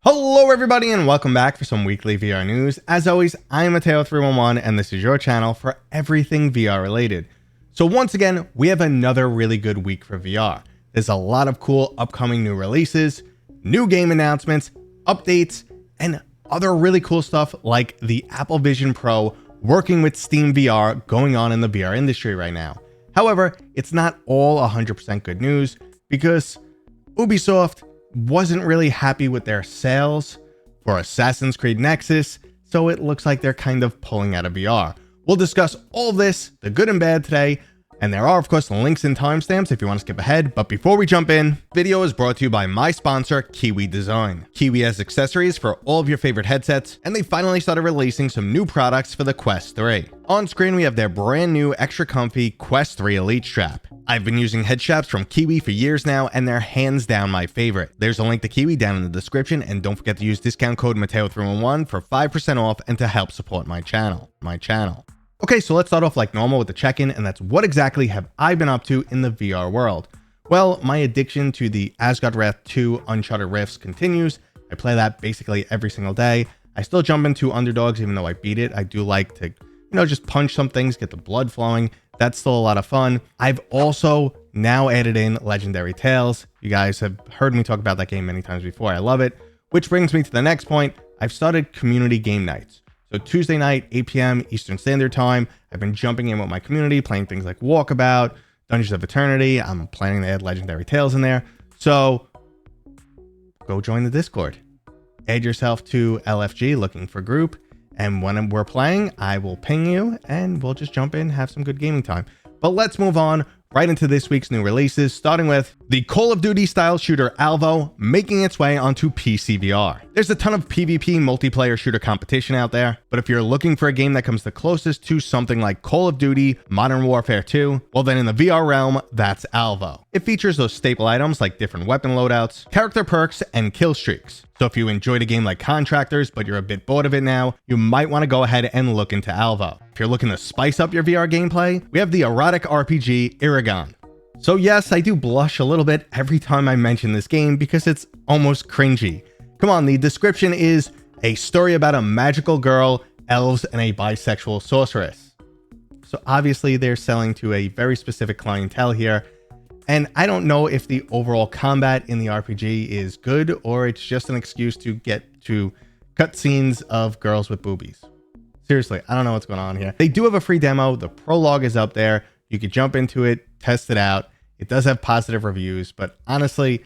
Hello everybody and welcome back for some weekly VR news. As always, I'm Mateo311 and this is your channel for everything VR related. So once again, we have another really good week for VR. There's a lot of cool upcoming new releases, new game announcements, updates, and other really cool stuff like the Apple Vision Pro working with SteamVR going on in the VR industry right now. However, it's not all 100% good news because Ubisoft wasn't really happy with their sales for Assassin's Creed Nexus, so it looks like they're kind of pulling out of VR. We'll discuss all this, the good and bad today, and there are of course links and timestamps if you want to skip ahead. But before we jump in, video is brought to you by my sponsor, Kiwi Design. Kiwi has accessories for all of your favorite headsets, and they finally started releasing some new products for the Quest 3. On screen we have their brand new extra comfy Quest 3 Elite strap. I've been using head straps from Kiwi for years now, and they're hands down my favorite. There's a link to Kiwi down in the description, and don't forget to use discount code Mateo311 for 5% off and to help support my channel. Okay, so let's start off like normal with the check-in, and that's what exactly have I been up to in the VR world. Well, my addiction to the Asgard Wrath 2 Uncharted Rifts continues. I play that basically every single day. I still jump into Underdogs even though I beat it. I do like to, just punch some things, get the blood flowing. That's still a lot of fun. I've also now added in Legendary Tales. You guys have heard me talk about that game many times before. I love it. Which brings me to the next point. I've started community game nights. So Tuesday night, 8 p.m. Eastern Standard Time, I've been jumping in with my community, playing things like Walkabout, Dungeons of Eternity. I'm planning to add Legendary Tales in there. So go join the Discord. Add yourself to LFG looking for group. And when we're playing, I will ping you and we'll just jump in, have some good gaming time. But let's move on right into this week's new releases, starting with the Call of Duty style shooter Alvo making its way onto PC VR. There's a ton of PvP multiplayer shooter competition out there, but if you're looking for a game that comes the closest to something like Call of Duty Modern Warfare 2, well then in the VR realm, that's Alvo. It features those staple items like different weapon loadouts, character perks, and kill streaks. So if you enjoyed a game like Contractors, but you're a bit bored of it now, you might want to go ahead and look into Alvo. If you're looking to spice up your VR gameplay, we have the erotic RPG Iragon. So yes, I do blush a little bit every time I mention this game because it's almost cringy. Come on, the description is a story about a magical girl, elves, and a bisexual sorceress. So obviously they're selling to a very specific clientele here. And I don't know if the overall combat in the RPG is good or it's just an excuse to get to cutscenes of girls with boobies. Seriously, I don't know what's going on here. They do have a free demo. The prologue is up there. You could jump into it, test it out. It does have positive reviews, but honestly,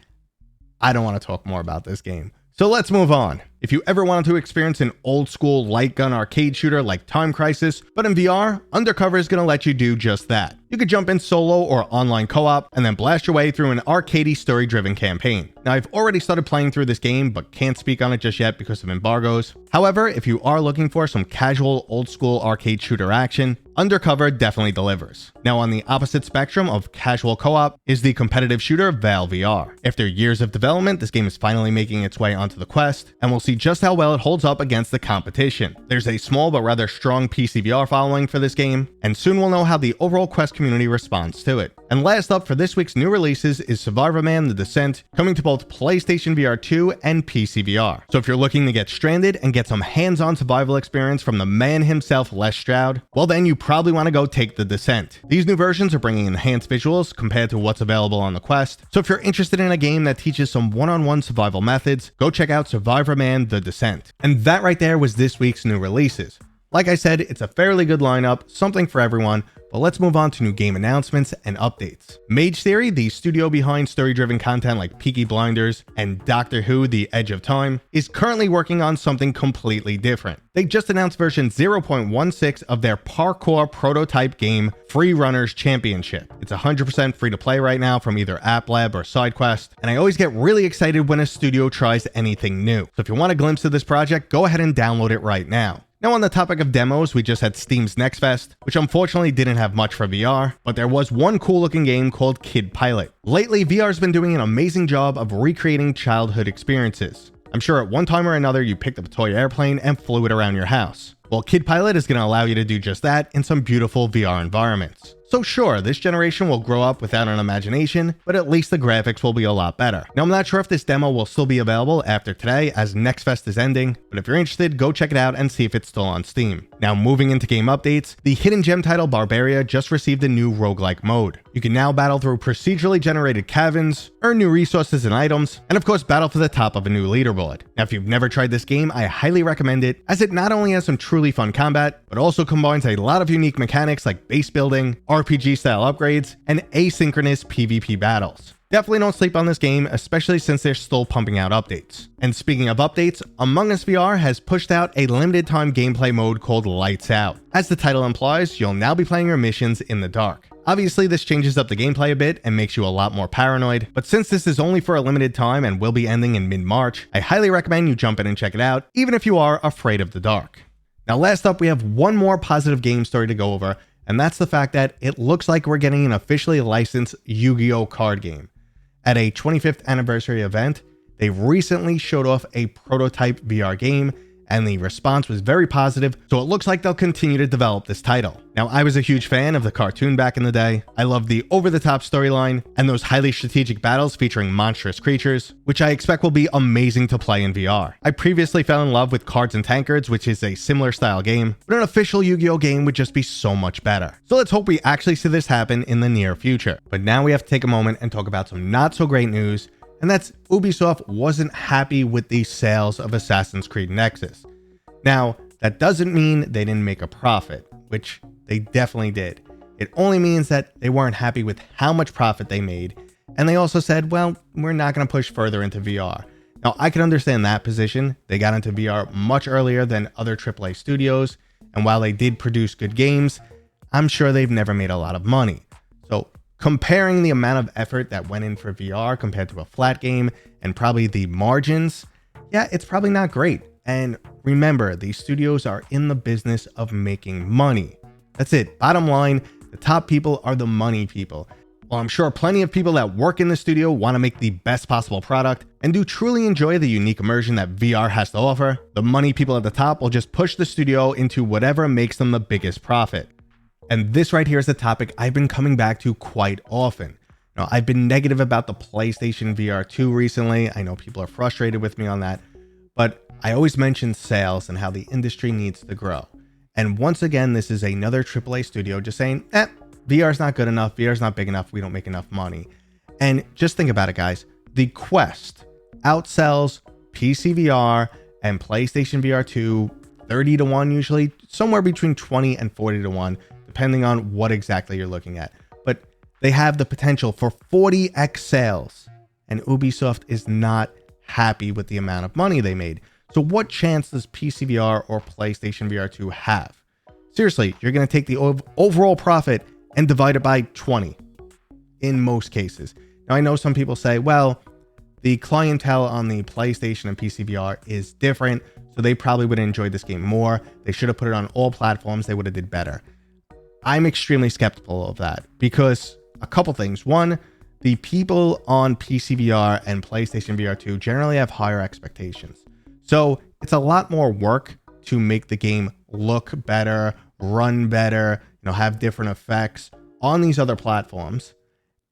I don't want to talk more about this game. So let's move on. If you ever wanted to experience an old school light gun arcade shooter like Time Crisis, but in VR, Undercover is going to let you do just that. You could jump in solo or online co-op and then blast your way through an arcadey story-driven campaign. Now I've already started playing through this game, but can't speak on it just yet because of embargoes. However, if you are looking for some casual old school arcade shooter action, Undercover definitely delivers. Now on the opposite spectrum of casual co-op is the competitive shooter Vail VR. After years of development, this game is finally making its way onto the Quest, and we'll see just how well it holds up against the competition. There's a small but rather strong PC VR following for this game, and soon we'll know how the overall Quest community responds to it. And last up for this week's new releases is Survivorman The Descent, coming to both PlayStation VR 2 and PC VR. So if you're looking to get stranded and get some hands-on survival experience from the man himself, Les Stroud, well then you probably want to go take The Descent. These new versions are bringing enhanced visuals compared to what's available on the Quest. So if you're interested in a game that teaches some one-on-one survival methods, go check out Survivorman The Descent. And that right there was this week's new releases. Like I said, it's a fairly good lineup, something for everyone, but let's move on to new game announcements and updates. Mage Theory, the studio behind story-driven content like Peaky Blinders and Doctor Who: The Edge of Time, is currently working on something completely different. They just announced version 0.16 of their parkour prototype game, Free Runners Championship. It's 100% free to play right now from either App Lab or SideQuest, and I always get really excited when a studio tries anything new. So if you want a glimpse of this project, go ahead and download it right now. Now on the topic of demos, we just had Steam's Next Fest, which unfortunately didn't have much for VR, but there was one cool looking game called Kid Pilot. Lately, VR's been doing an amazing job of recreating childhood experiences. I'm sure at one time or another you picked up a toy airplane and flew it around your house. Well, Kid Pilot is going to allow you to do just that in some beautiful VR environments. So So sure, this generation will grow up without an imagination, but at least the graphics will be a lot better. Now I'm not sure if this demo will still be available after today as Next Fest is ending, but if you're interested, go check it out and see if it's still on Steam. Now moving into game updates, the hidden gem title Barbarian just received a new roguelike mode. You can now battle through procedurally generated caverns, earn new resources and items, and of course battle for the top of a new leaderboard. Now if you've never tried this game, I highly recommend it, as it not only has some truly fun combat, but also combines a lot of unique mechanics like base building, RPG style upgrades, and asynchronous PvP battles. Definitely don't sleep on this game, especially since they're still pumping out updates. And speaking of updates, Among Us VR has pushed out a limited time gameplay mode called Lights Out. As the title implies, you'll now be playing your missions in the dark. Obviously, this changes up the gameplay a bit and makes you a lot more paranoid, but since this is only for a limited time and will be ending in mid-March, I highly recommend you jump in and check it out, even if you are afraid of the dark. Now last up, we have one more positive game story to go over, and that's the fact that it looks like we're getting an officially licensed Yu-Gi-Oh card game. At a 25th anniversary event, they recently showed off a prototype VR game, and the response was very positive, so it looks like they'll continue to develop this title. Now, I was a huge fan of the cartoon back in the day. I loved the over-the-top storyline and those highly strategic battles featuring monstrous creatures, which I expect will be amazing to play in VR. I previously fell in love with Cards and Tankards, which is a similar style game, but an official Yu-Gi-Oh game would just be so much better. So let's hope we actually see this happen in the near future. But now we have to take a moment and talk about some not so great news, and that's Ubisoft wasn't happy with the sales of Assassin's Creed Nexus. Now, that doesn't mean they didn't make a profit, which they definitely did. It only means that they weren't happy with how much profit they made, and they also said, well, we're not going to push further into VR. Now, I can understand that position. They got into VR much earlier than other AAA studios, and while they did produce good games, I'm sure they've never made a lot of money. So comparing the amount of effort that went in for VR compared to a flat game and probably the margins, yeah, it's probably not great. And remember, these studios are in the business of making money. That's it. Bottom line, the top people are the money people. While I'm sure plenty of people that work in the studio want to make the best possible product and do truly enjoy the unique immersion that VR has to offer, the money people at the top will just push the studio into whatever makes them the biggest profit. And this right here is the topic I've been coming back to quite often. Now, I've been negative about the PlayStation VR 2 recently. I know people are frustrated with me on that, but I always mention sales and how the industry needs to grow. And once again, this is another AAA studio just saying, VR is not good enough, VR is not big enough, we don't make enough money. And just think about it, guys. The Quest outsells PC VR and PlayStation VR 2 30 to 1 usually, somewhere between 20 and 40 to 1, depending on what exactly you're looking at. But they have the potential for 40x sales, and Ubisoft is not happy with the amount of money they made. So what chance does PC VR or PlayStation VR 2 have? Seriously, you're going to take the overall profit and divide it by 20 in most cases. Now, I know some people say, well, the clientele on the PlayStation and PC VR is different, so they probably would have enjoyed this game more. They should have put it on all platforms. They would have did better. I'm extremely skeptical of that because a couple things. One, the people on PC VR and PlayStation VR 2 generally have higher expectations. So it's a lot more work to make the game look better, run better, have different effects on these other platforms.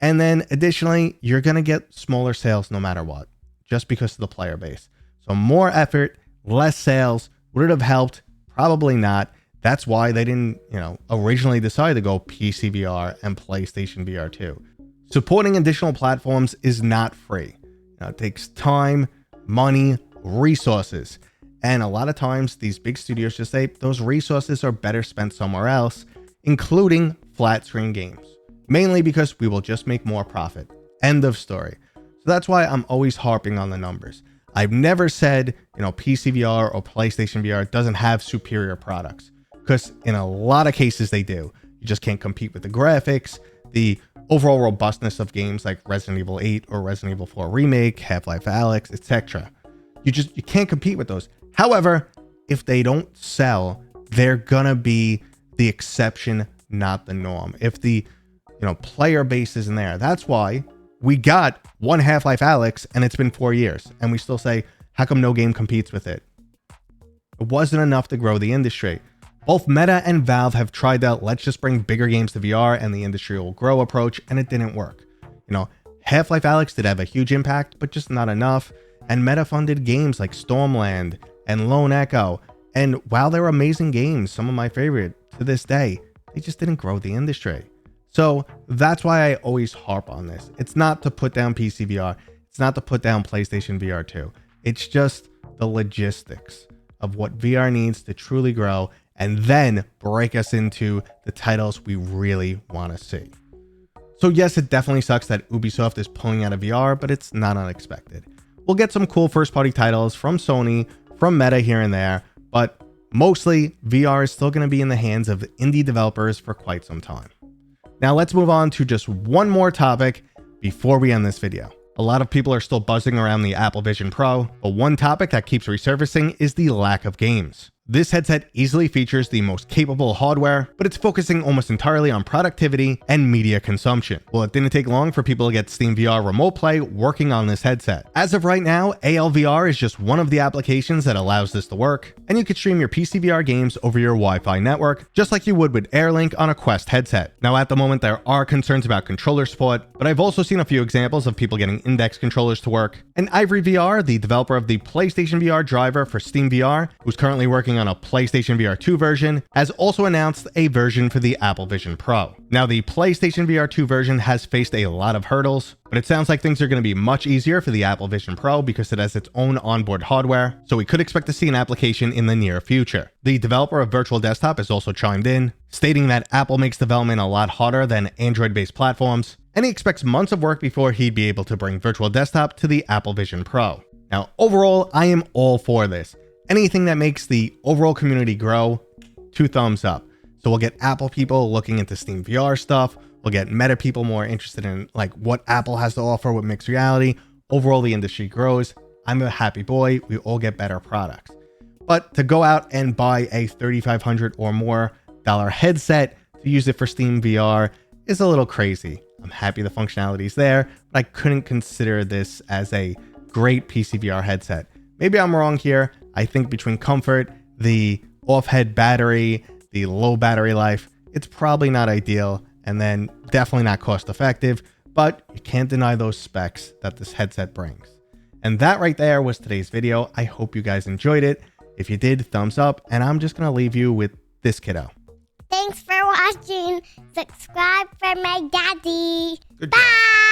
And then additionally, you're going to get smaller sales no matter what, just because of the player base. So more effort, less sales. Would it have helped? Probably not. That's why they didn't, originally decide to go PC VR and PlayStation VR 2. Supporting additional platforms is not free. It takes time, money, resources. And a lot of times these big studios just say those resources are better spent somewhere else, including flat screen games, mainly because we will just make more profit. End of story. So that's why I'm always harping on the numbers. I've never said, PC VR or PlayStation VR doesn't have superior products, because in a lot of cases they do. You just can't compete with the graphics, the overall robustness of games like Resident Evil 8 or Resident Evil 4 Remake, Half-Life Alyx, etc. You can't compete with those. However, if they don't sell, they're gonna be the exception, not the norm. If the player base isn't there, that's why we got one Half-Life Alyx and it's been 4 years, and we still say, how come no game competes with it? It wasn't enough to grow the industry. Both Meta and Valve have tried that let's just bring bigger games to VR and the industry will grow approach, and it didn't work. You know, Half-Life Alyx did have a huge impact, but just not enough, and Meta funded games like Stormland and Lone Echo, and while they're amazing games, some of my favorite to this day, they just didn't grow the industry. So that's why I always harp on this. It's not to put down PC VR, it's not to put down PlayStation VR 2. It's just the logistics of what VR needs to truly grow and then break us into the titles we really want to see. So yes, it definitely sucks that Ubisoft is pulling out of VR, but it's not unexpected. We'll get some cool first-party titles from Sony, from Meta here and there, but mostly VR is still going to be in the hands of indie developers for quite some time. Now let's move on to just one more topic before we end this video. A lot of people are still buzzing around the Apple Vision Pro, but one topic that keeps resurfacing is the lack of games. This headset easily features the most capable hardware, but it's focusing almost entirely on productivity and media consumption. Well, it didn't take long for people to get SteamVR Remote Play working on this headset. As of right now, ALVR is just one of the applications that allows this to work, and you can stream your PC VR games over your Wi-Fi network, just like you would with AirLink on a Quest headset. Now, at the moment, there are concerns about controller support, but I've also seen a few examples of people getting index controllers to work. And Ivory VR, the developer of the PlayStation VR driver for SteamVR, who's currently working on a PlayStation VR 2 version, has also announced a version for the Apple Vision Pro. Now, the PlayStation VR 2 version has faced a lot of hurdles, but it sounds like things are going to be much easier for the Apple Vision Pro because it has its own onboard hardware, so we could expect to see an application in the near future. The developer of Virtual Desktop has also chimed in, stating that Apple makes development a lot harder than Android-based platforms, and he expects months of work before he'd be able to bring Virtual Desktop to the Apple Vision Pro. Now, overall, I am all for this. Anything that makes the overall community grow, 2 thumbs up. So we'll get Apple people looking into Steam VR stuff. We'll get Meta people more interested in like what Apple has to offer with mixed reality. Overall, the industry grows. I'm a happy boy. We all get better products. But to go out and buy a $3,500 or more headset to use it for Steam VR is a little crazy. I'm happy the functionality is there, but I couldn't consider this as a great PC VR headset. Maybe I'm wrong here. I think between comfort, the off-head battery, the low battery life, it's probably not ideal, and then definitely not cost effective, but you can't deny those specs that this headset brings. And that right there was today's video. I hope you guys enjoyed it. If you did, thumbs up, and I'm just gonna leave you with this kiddo. Thanks for watching. Subscribe for my daddy. Good job. Bye.